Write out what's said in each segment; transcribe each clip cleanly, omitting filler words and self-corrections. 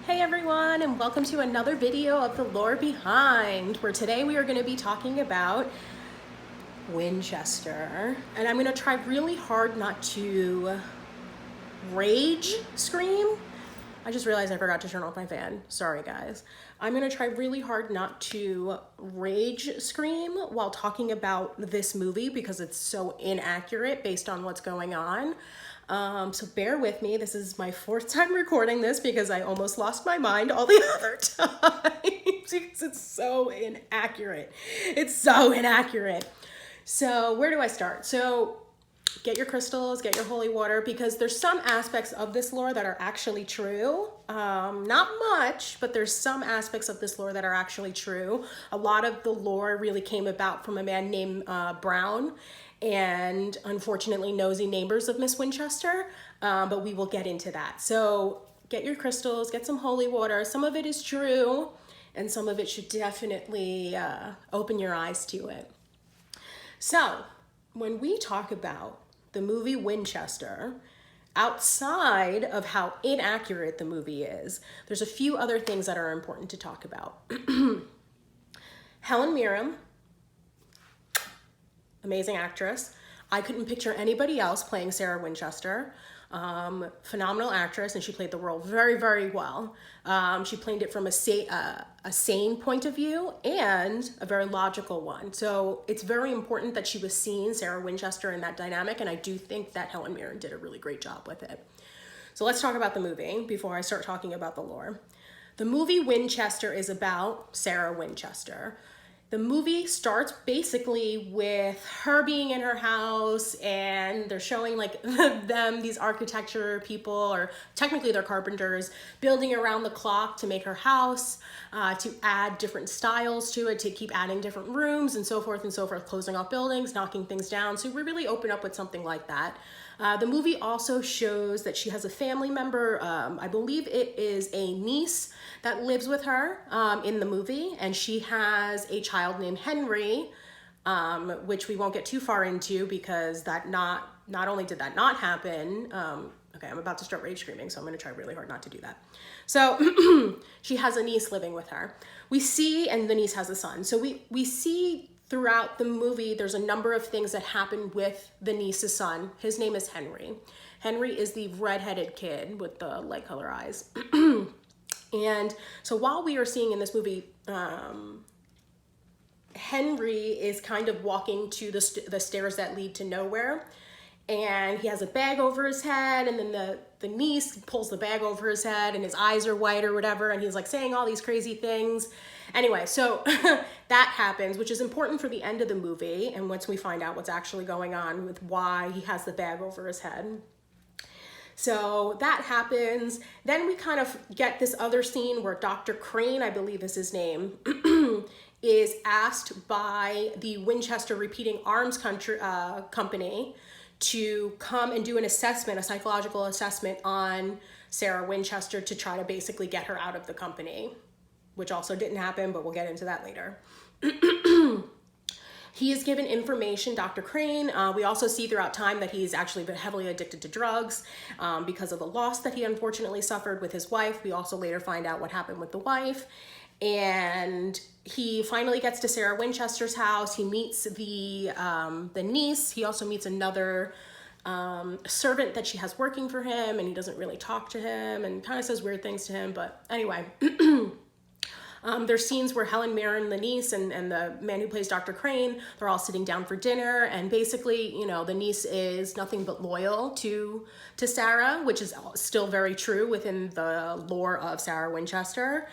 Hey everyone, and welcome to another video of The Lore Behind, where today we are going to be talking about Winchester. And I'm going to try really hard not to rage scream. I just realized I forgot to turn off my fan. Sorry guys. I'm going to try really hard not to rage scream while talking about this movie because it's so inaccurate based on what's going on. So bear with me. This is my fourth time recording this because I almost lost my mind all the other times because it's so inaccurate. It's so inaccurate. So where do I start? So get your crystals, get your holy water, because there's some aspects of this lore that are actually true. Not much, but there's some aspects of this lore that are actually true. A lot of the lore really came about from a man named Brown, and unfortunately nosy neighbors of Miss Winchester, but we will get into that. So get your crystals, get some holy water. Some of it is true, and some of it should definitely open your eyes to it. So when we talk about the movie Winchester, outside of how inaccurate the movie is, there's a few other things that are important to talk about. Helen Mirren, amazing actress. I couldn't picture anybody else playing Sarah Winchester. Phenomenal actress, and she played the role very, very well. She played it from a sane point of view and a very logical one. So it's very important that she was seeing Sarah Winchester in that dynamic, and I do think that Helen Mirren did a really great job with it. So let's talk about the movie before I start talking about the lore. The movie Winchester is about Sarah Winchester. The movie starts basically with her being in her house, and they're showing like these architecture people, or technically they're carpenters, building around the clock to make her house, to add different styles to it, to keep adding different rooms and so forth, closing off buildings, knocking things down. So we really open up with something like that. The movie also shows that she has a family member, I believe it is a niece that lives with her in the movie, and she has a child named Henry, which we won't get too far into because that not only did that not happen, okay, I'm about to start rage screaming, so I'm going to try really hard not to do that. So she has a niece living with her. We see, and the niece has a son. So we see throughout the movie, there's a number of things that happen with the niece's son. His name is Henry. Henry is the redheaded kid with the light color eyes. And so while we are seeing in this movie, Henry is kind of walking to the stairs that lead to nowhere. And he has a bag over his head, and then the niece pulls the bag over his head, and his eyes are white or whatever, and he's like saying all these crazy things. Anyway, so that happens, which is important for the end of the movie, and once we find out what's actually going on with why he has the bag over his head. So that happens. Then we kind of get this other scene where Dr. Crane, I believe is his name, is asked by the Winchester Repeating Arms Company to come and do an assessment, a psychological assessment on Sarah Winchester to try to basically get her out of the company, which also didn't happen, but we'll get into that later. He is given information, Dr. Crane. We also see throughout time that he's actually been heavily addicted to drugs because of the loss that he unfortunately suffered with his wife. We also later find out what happened with the wife. And he finally gets to Sarah Winchester's house. He meets the niece. He also meets another servant that she has working for him, and he doesn't really talk to him and kind of says weird things to him. But anyway, there's scenes where Helen Mirren, the niece, and the man who plays Dr. Crane, they're all sitting down for dinner, and basically, you know, the niece is nothing but loyal to Sarah, which is still very true within the lore of Sarah Winchester.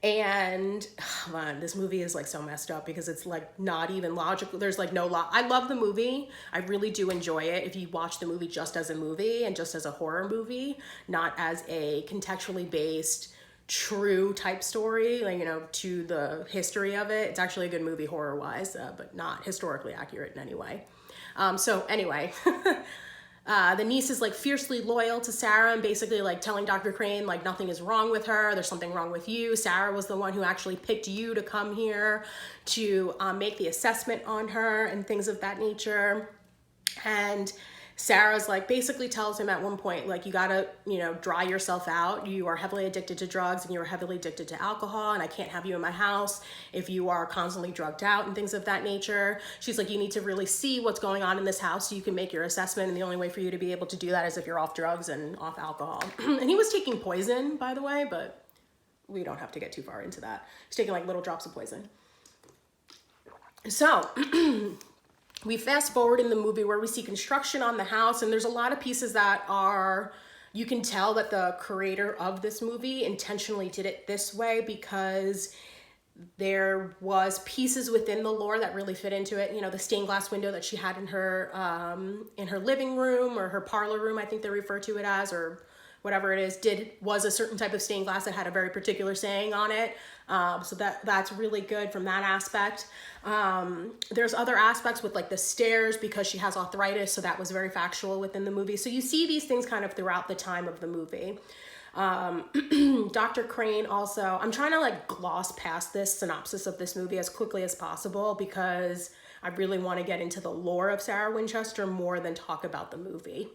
And man, this movie is like so messed up because it's like not even logical. There's like no I love the movie. I really do enjoy it. If you watch the movie just as a movie and just as a horror movie, not as a contextually based true type story, like, you know, to the history of it, it's actually a good movie horror wise, but not historically accurate in any way. So anyway, the niece is like fiercely loyal to Sarah and basically like telling Dr. Crane like nothing is wrong with her, there's something wrong with you. Sarah was the one who actually picked you to come here to make the assessment on her and things of that nature. And Sarah's like basically tells him at one point, like, you gotta, dry yourself out. You are heavily addicted to drugs and you're heavily addicted to alcohol, and I can't have you in my house if you are constantly drugged out and things of that nature. She's like, you need to really see what's going on in this house so you can make your assessment, and the only way for you to be able to do that is if you're off drugs and off alcohol. And he was taking poison, by the way, but we don't have to get too far into that. He's taking like little drops of poison. So we fast forward in the movie where we see construction on the house, and there's a lot of pieces that are, you can tell that the creator of this movie intentionally did it this way because there was pieces within the lore that really fit into it. The stained glass window that she had in her living room, or her parlor room, I think they refer to it as, or whatever it is, was a certain type of stained glass that had a very particular saying on it. So that's really good from that aspect. There's other aspects with like the stairs because she has arthritis, so that was very factual within the movie. So you see these things kind of throughout the time of the movie. Dr. Crane also, I'm trying to like gloss past this synopsis of this movie as quickly as possible because I really want to get into the lore of Sarah Winchester more than talk about the movie.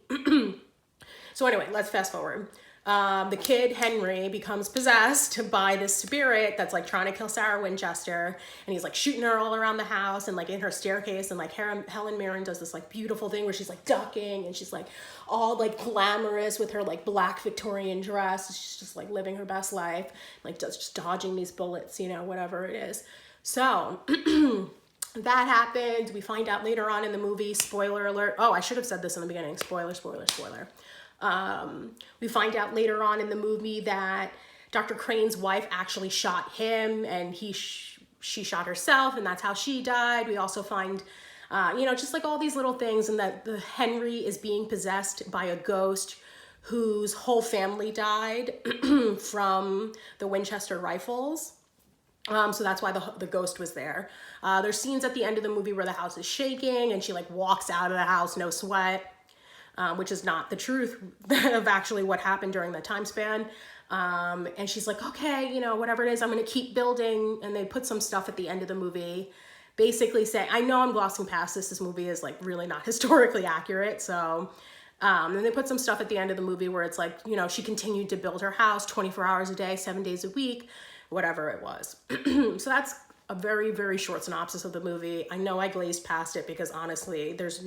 So anyway, let's fast forward. The kid, Henry, becomes possessed by this spirit that's like trying to kill Sarah Winchester. And he's like shooting her all around the house and like in her staircase. And like Helen Mirren does this like beautiful thing where she's like ducking and she's like all like glamorous with her like black Victorian dress. She's just like living her best life, like just dodging these bullets, whatever it is. So that happened. We find out later on in the movie, spoiler alert. Oh, I should have said this in the beginning. Spoiler. We find out later on in the movie that Dr. Crane's wife actually shot him, and she shot herself, and that's how she died. We also find, just like all these little things, and that the Henry is being possessed by a ghost whose whole family died from the Winchester rifles. So that's why the ghost was there. There's scenes at the end of the movie where the house is shaking and she like walks out of the house, no sweat. Which is not the truth of actually what happened during that time span. And she's like, okay, whatever it is, I'm going to keep building. And they put some stuff at the end of the movie, basically saying, I know I'm glossing past this. This movie is like really not historically accurate. So, and they put some stuff at the end of the movie where it's like, she continued to build her house 24 hours a day, 7 days a week, whatever it was. So that's a very, very short synopsis of the movie. I know I glazed past it because honestly, there's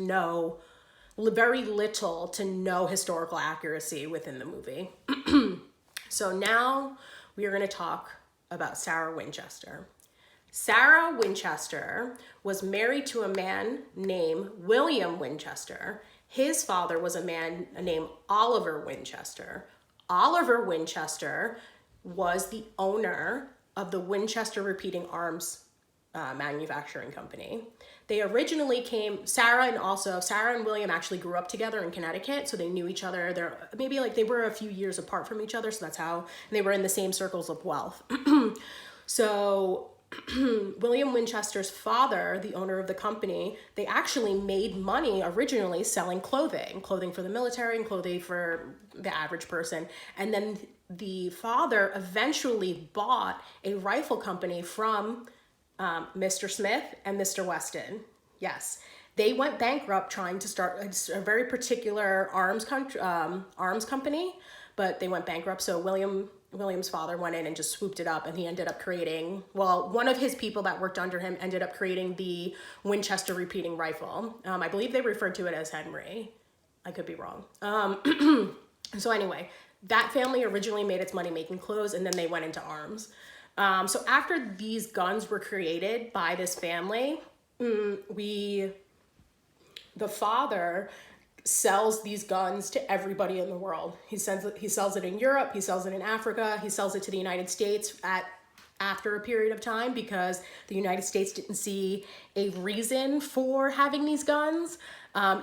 very little to no historical accuracy within the movie. So now we are going to talk about Sarah Winchester. Sarah Winchester was married to a man named William Winchester. His father was a man named Oliver Winchester. Oliver Winchester was the owner of the Winchester Repeating Arms manufacturing company. They originally Sarah and William actually grew up together in Connecticut, so they knew each other. They were a few years apart from each other, so that's how, and they were in the same circles of wealth. So William Winchester's father, the owner of the company, they actually made money originally selling clothing for the military and clothing for the average person. And then the father eventually bought a rifle company from Mr. Smith and Mr. Weston. Yes, they went bankrupt trying to start a very particular arms company, but they went bankrupt. So William's father went in and just swooped it up, and he ended up creating, one of his people that worked under him ended up creating the Winchester repeating rifle. I believe they referred to it as Henry. I could be wrong. So anyway, that family originally made its money making clothes, and then they went into arms. So after these guns were created by this family, the father sells these guns to everybody in the world. He sells it in Europe, he sells it in Africa, he sells it to the United States after a period of time because the United States didn't see a reason for having these guns.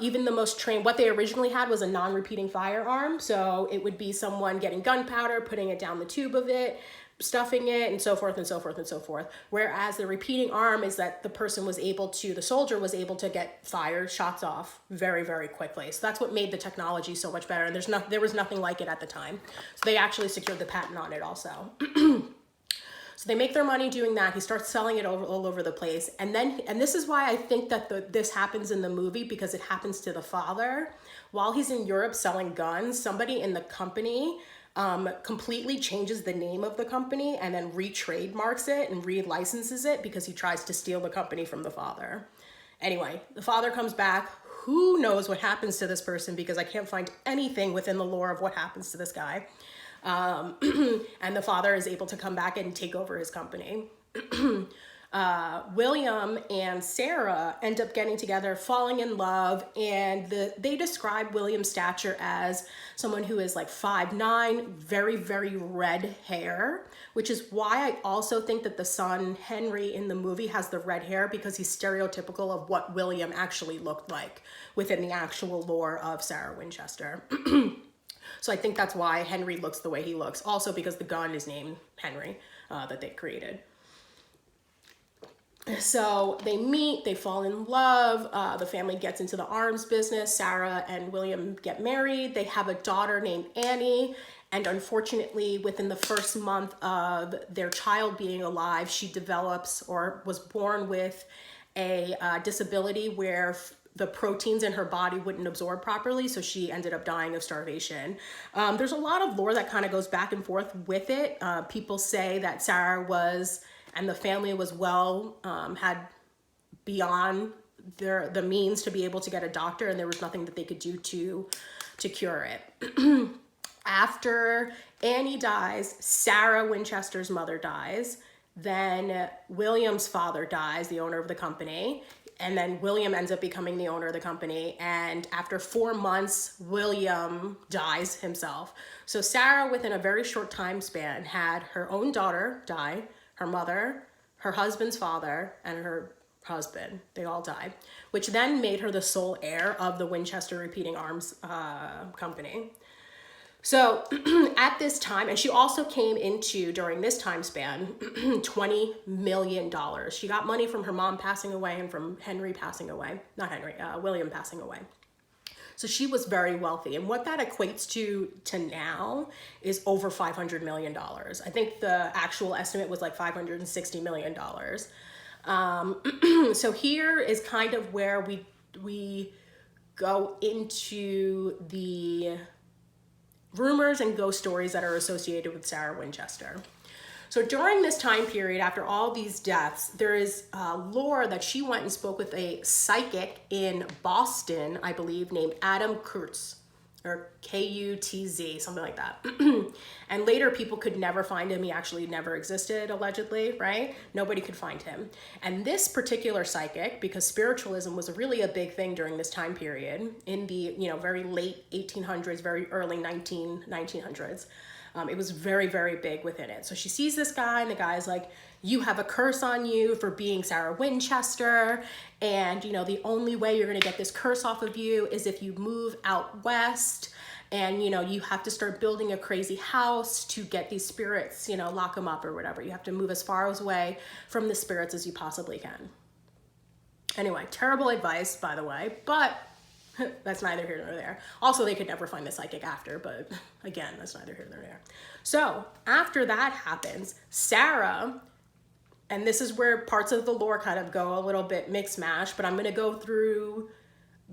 Even the most trained, what they originally had was a non-repeating firearm. So it would be someone getting gunpowder, putting it down the tube of it, stuffing it, and so forth and so forth and so forth. Whereas the repeating arm is that the soldier was able to get shots off very, very quickly. So that's what made the technology so much better. And there was nothing like it at the time. So they actually secured the patent on it also. So they make their money doing that. He starts selling it all over the place. And this is why I think that this happens in the movie, because it happens to the father. while he's in Europe selling guns, somebody in the company completely changes the name of the company and then re-trademarks it and re-licenses it because he tries to steal the company from the father. Anyway, the father comes back. Who knows what happens to this person, because I can't find anything within the lore of what happens to this guy. And the father is able to come back and take over his company. William and Sarah end up getting together, falling in love, and they describe William's stature as someone who is like 5'9", very, very red hair, which is why I also think that the son, Henry, in the movie has the red hair, because he's stereotypical of what William actually looked like within the actual lore of Sarah Winchester. So I think that's why Henry looks the way he looks. Also because the gun is named Henry, that they created. So they meet, they fall in love, the family gets into the arms business, Sarah and William get married, they have a daughter named Annie, and unfortunately within the first month of their child being alive, she develops or was born with a disability where the proteins in her body wouldn't absorb properly, so she ended up dying of starvation. There's a lot of lore that kind of goes back and forth with it. People say that Sarah was, and the family was had beyond the means to be able to get a doctor, and there was nothing that they could do to cure it. After Annie dies, Sarah Winchester's mother dies, then William's father dies, the owner of the company, and then William ends up becoming the owner of the company. And after 4 months, William dies himself. So Sarah, within a very short time span, had her own daughter die, her mother, her husband's father, and her husband. They all died, which then made her the sole heir of the Winchester Repeating Arms company. So at this time, and she also came into, during this time span, $20 million. She got money from her mom passing away and from Henry passing away. Not Henry, William passing away. So she was very wealthy. And what that equates to now is over $500 million. I think the actual estimate was like $560 million. So here is kind of where we go into the rumors and ghost stories that are associated with Sarah Winchester. So during this time period, after all these deaths, there is lore that she went and spoke with a psychic in Boston, I believe, named Adam Kurtz, or Kutz, something like that. And later people could never find him. He actually never existed, allegedly, right? Nobody could find him. And this particular psychic, because spiritualism was really a big thing during this time period, in the very late 1800s, very early 1900s, it was very, very big within it. So she sees this guy, and the guy's like, you have a curse on you for being Sarah Winchester. And, the only way you're going to get this curse off of you is if you move out west, and, you have to start building a crazy house to get these spirits, lock them up or whatever. You have to move as far away from the spirits as you possibly can. Anyway, terrible advice, by the way, but that's neither here nor there. Also, they could never find the psychic after, but again, that's neither here nor there. So after that happens, Sarah, and this is where parts of the lore kind of go a little bit mix mash, but I'm going to go through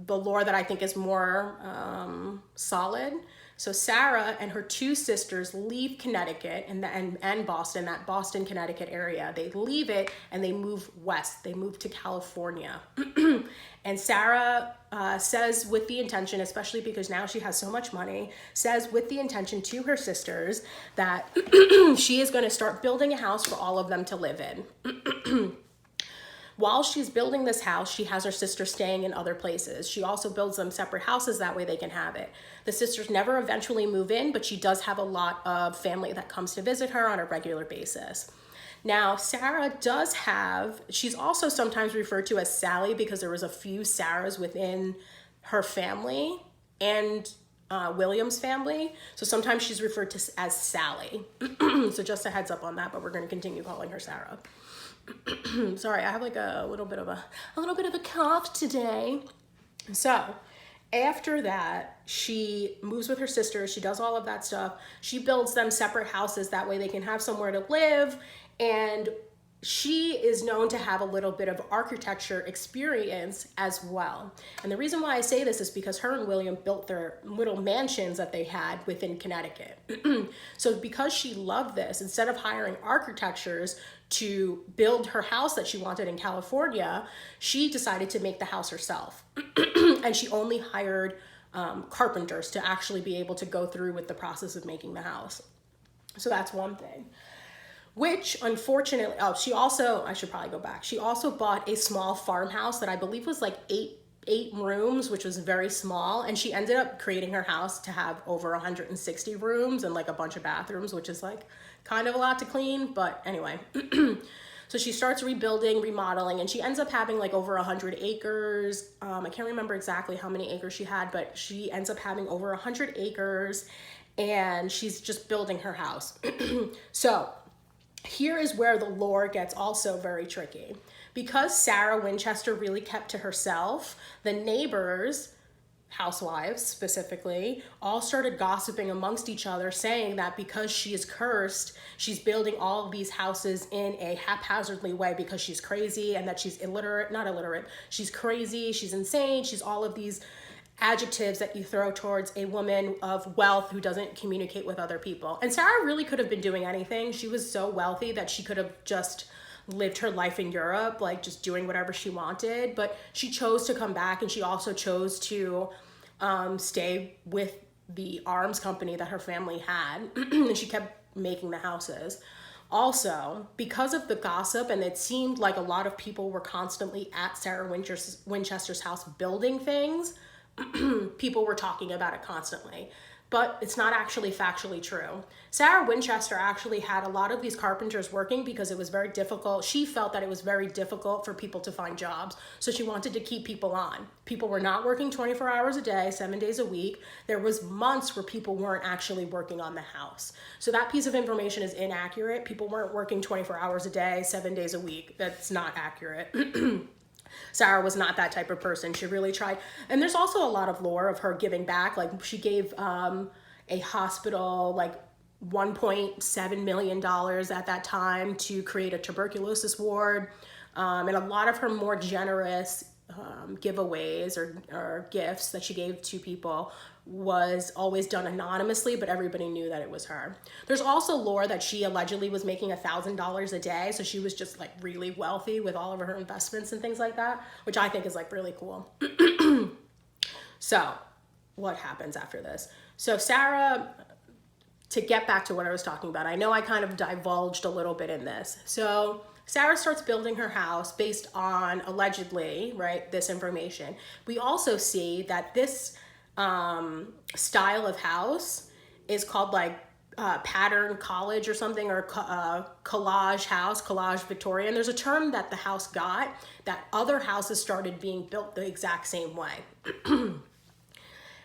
the lore that I think is more solid. So Sarah and her 2 sisters leave Connecticut and Boston, that Boston, Connecticut area. They leave it and they move west. They move to California. And Sarah says with the intention, especially because now she has so much money, says with the intention to her sisters that she is going to start building a house for all of them to live in. While she's building this house, she has her sisters staying in other places. She also builds them separate houses, that way they can have it. The sisters never eventually move in, but she does have a lot of family that comes to visit her on a regular basis. Now, Sarah she's also sometimes referred to as Sally because there was a few Sarahs within her family and William's family. So sometimes she's referred to as Sally. So just a heads up on that, but we're going to continue calling her Sarah. Sorry, I have like a little bit of a cough today. So after that, she moves with her sisters. She does all of that stuff. She builds them separate houses. That way they can have somewhere to live. And she is known to have a little bit of architecture experience as well. And the reason why I say this is because her and William built their little mansions that they had within Connecticut. So because she loved this, instead of hiring architects to build her house that she wanted in California, she decided to make the house herself. And she only hired carpenters to actually be able to go through with the process of making the house. So that's one thing. Which unfortunately, she also, I should probably go back. She also bought a small farmhouse that I believe was like eight rooms, which was very small. And she ended up creating her house to have over 160 rooms and like a bunch of bathrooms, which is like kind of a lot to clean. But anyway, so she starts rebuilding, remodeling, and she ends up having like over 100 acres. I can't remember exactly how many acres she had, but she ends up having over 100 acres and she's just building her house. So here is where the lore gets also very tricky. Because Sarah Winchester really kept to herself, the neighbors, housewives specifically, all started gossiping amongst each other, saying that because she is cursed, she's building all of these houses in a haphazardly way because she's crazy, and that she's not illiterate, she's crazy, she's insane, she's all of these adjectives that you throw towards a woman of wealth who doesn't communicate with other people. And Sarah really could have been doing anything. She was so wealthy that she could have just lived her life in Europe, like just doing whatever she wanted. But she chose to come back, and she also chose to stay with the arms company that her family had. And she kept making the houses. Also, because of the gossip, and it seemed like a lot of people were constantly at Sarah Winchester's house building things, people were talking about it constantly, but it's not actually factually true. Sarah Winchester actually had a lot of these carpenters working because it was very difficult. She felt that it was very difficult for people to find jobs, so she wanted to keep people on. People were not working 24 hours a day, 7 days a week. There was months where people weren't actually working on the house. So that piece of information is inaccurate. People weren't working 24 hours a day, 7 days a week. That's not accurate. Sarah was not that type of person. She really tried. And there's also a lot of lore of her giving back. Like she gave a hospital like $1.7 million at that time to create a tuberculosis ward. And a lot of her more generous giveaways or gifts that she gave to people was always done anonymously, but everybody knew that it was her. There's also lore that she allegedly was making $1,000 a day, so she was just like really wealthy with all of her investments and things like that, which I think is like really cool. So what happens after this? So Sarah, to get back to what I was talking about, I know I kind of divulged a little bit in this. So Sarah starts building her house based on allegedly, right, this information. We also see that this style of house is called like pattern college or something, or collage house, collage Victorian. There's a term that the house got that other houses started being built the exact same way,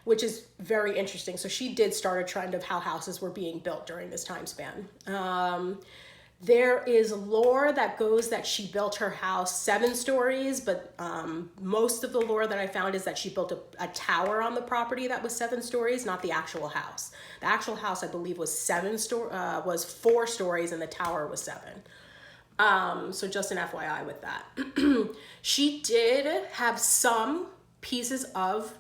which is very interesting. So she did start a trend of how houses were being built during this time span. There is lore that goes that she built her house 7 stories, but most of the lore that I found is that she built a tower on the property that was 7 stories, not the actual house. The actual house, I believe, was 4 stories, and the tower was 7. So just an FYI with that. She did have some pieces of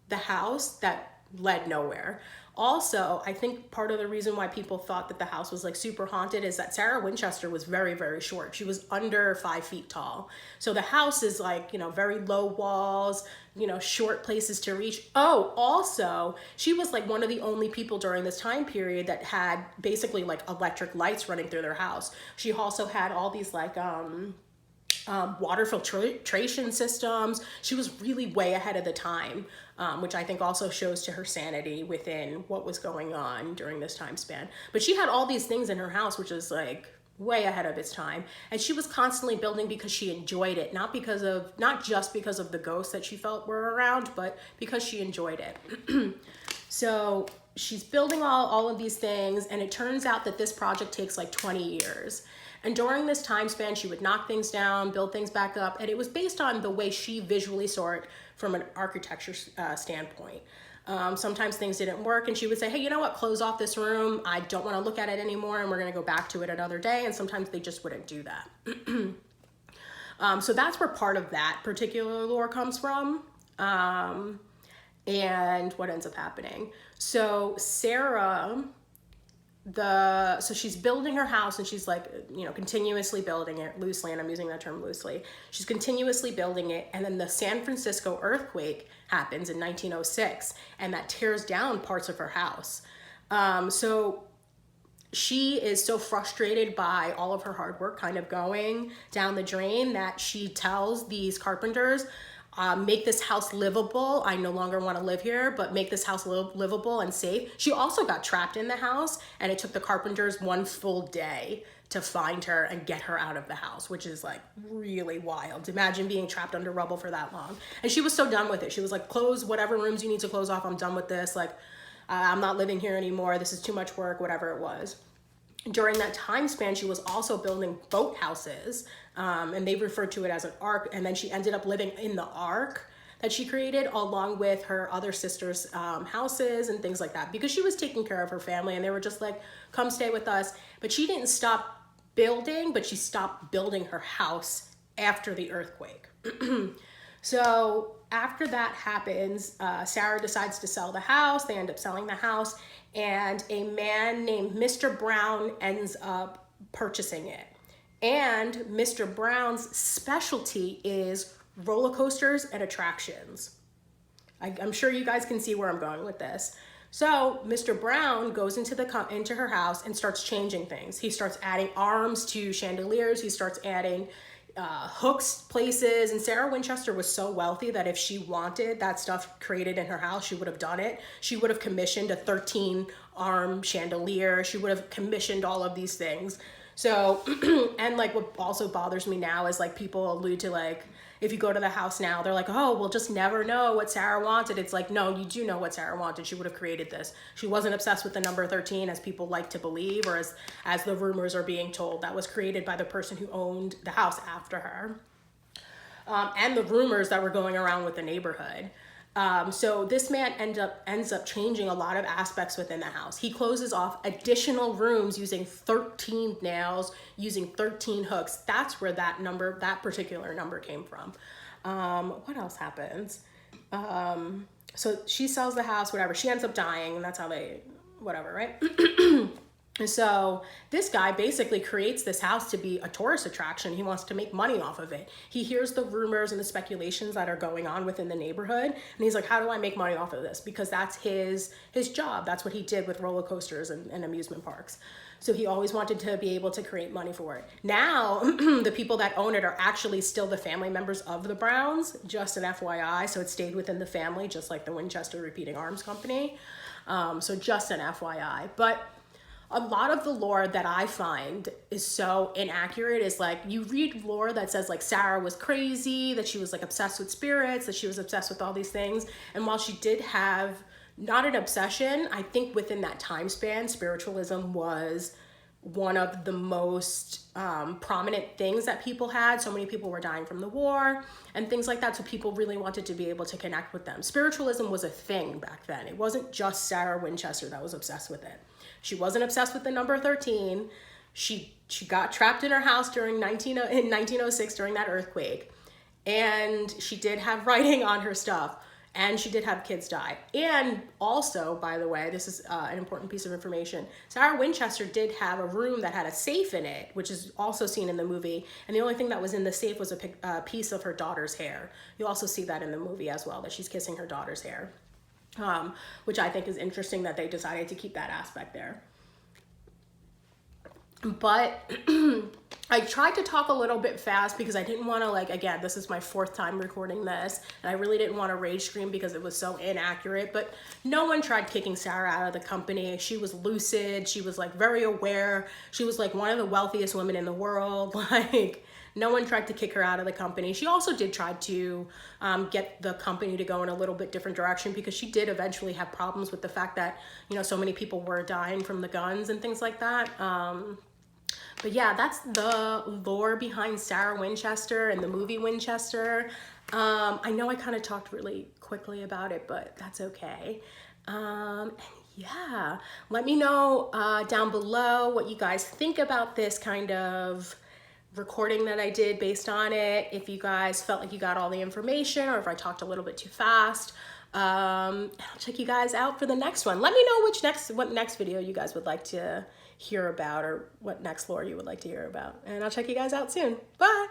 the house that led nowhere. Also, I think part of the reason why people thought that the house was like super haunted is that Sarah Winchester was very, very short. She was under 5 feet tall. So the house is like, very low walls, short places to reach. Oh, also, she was like one of the only people during this time period that had basically like electric lights running through their house. She also had all these like, water filtration systems. She was really way ahead of the time, which I think also shows to her sanity within what was going on during this time span. But she had all these things in her house, which is like way ahead of its time. And she was constantly building because she enjoyed it, not just because of the ghosts that she felt were around, but because she enjoyed it. So she's building all of these things, and it turns out that this project takes like 20 years. And during this time span, she would knock things down, build things back up, and it was based on the way she visually saw it from an architecture standpoint. Sometimes things didn't work and she would say, hey, you know what, close off this room. I don't want to look at it anymore and we're going to go back to it another day. And sometimes they just wouldn't do that. So that's where part of that particular lore comes from. And what ends up happening. So Sarah, so she's building her house and she's like, you know, continuously building it loosely. And I'm using that term loosely. She's continuously building it. And then the San Francisco earthquake happens in 1906 and that tears down parts of her house. So she is so frustrated by all of her hard work kind of going down the drain that she tells these carpenters, make this house livable. I no longer want to live here, but make this house livable and safe. She also got trapped in the house and it took the carpenters one full day to find her and get her out of the house, which is like really wild. Imagine being trapped under rubble for that long. And she was so done with it. She was like, close whatever rooms you need to close off. I'm done with this. Like, I'm not living here anymore. This is too much work, whatever it was. During that time span, she was also building boat houses, and they referred to it as an ark. And then she ended up living in the ark that she created along with her other sisters' houses and things like that, because she was taking care of her family and they were just like, come stay with us. But she didn't stop building, but she stopped building her house after the earthquake. So after that happens, Sarah decides to sell the house. They end up selling the house and a man named Mr. Brown ends up purchasing it. And Mr. Brown's specialty is roller coasters and attractions. I'm sure you guys can see where I'm going with this. So Mr. Brown goes into her house and starts changing things. He starts adding arms to chandeliers. He starts adding hooks places. And Sarah Winchester was so wealthy that if she wanted that stuff created in her house, she would have done it. She would have commissioned a 13-arm chandelier. She would have commissioned all of these things. So, and like what also bothers me now is like people allude to like, if you go to the house now, they're like, oh, we'll just never know what Sarah wanted. It's like, no, you do know what Sarah wanted. She would have created this. She wasn't obsessed with the number 13 as people like to believe, or as the rumors are being told. That was created by the person who owned the house after her. And the rumors that were going around with the neighborhood. So this man ends up changing a lot of aspects within the house. He closes off additional rooms using 13 nails, using 13 hooks. That's where that particular number came from. What else happens? So she sells the house, whatever. She ends up dying, and that's how whatever, right? And so this guy basically creates this house to be a tourist attraction. He wants to make money off of it. He hears the rumors and the speculations that are going on within the neighborhood. And he's like, how do I make money off of this? Because that's his job. That's what he did with roller coasters and amusement parks. So he always wanted to be able to create money for it. Now, the people that own it are actually still the family members of the Browns, just an FYI. So it stayed within the family, just like the Winchester Repeating Arms Company. So just an FYI. But a lot of the lore that I find is so inaccurate is like, you read lore that says like Sarah was crazy, that she was like obsessed with spirits, that she was obsessed with all these things. And while she did have not an obsession, I think within that time span, spiritualism was one of the most prominent things that people had. So many people were dying from the war and things like that. So people really wanted to be able to connect with them. Spiritualism was a thing back then. It wasn't just Sarah Winchester that was obsessed with it. She wasn't obsessed with the number 13. She got trapped in her house in 1906 during that earthquake. And she did have writing on her stuff. And she did have kids die. And also, by the way, this is an important piece of information. Sarah Winchester did have a room that had a safe in it, which is also seen in the movie. And the only thing that was in the safe was a piece of her daughter's hair. You also see that in the movie as well, that she's kissing her daughter's hair. Which I think is interesting that they decided to keep that aspect there. But I tried to talk a little bit fast because I didn't want to, like, again, this is my 4th time recording this, and I really didn't want to rage scream because it was so inaccurate. But no one tried kicking Sarah out of the company. She was lucid. She was like very aware. She was like one of the wealthiest women in the world. Like, no one tried to kick her out of the company. She also did try to get the company to go in a little bit different direction, because she did eventually have problems with the fact that, you know, so many people were dying from the guns and things like that. But yeah, that's the lore behind Sarah Winchester and the movie Winchester. I know I kind of talked really quickly about it, but that's okay. And yeah, let me know down below what you guys think about this kind of recording that I did based on it. If you guys felt like you got all the information or if I talked a little bit too fast. I'll check you guys out for the next one. Let me know what next video you guys would like to hear about or what next lore you would like to hear about. And I'll check you guys out soon. Bye.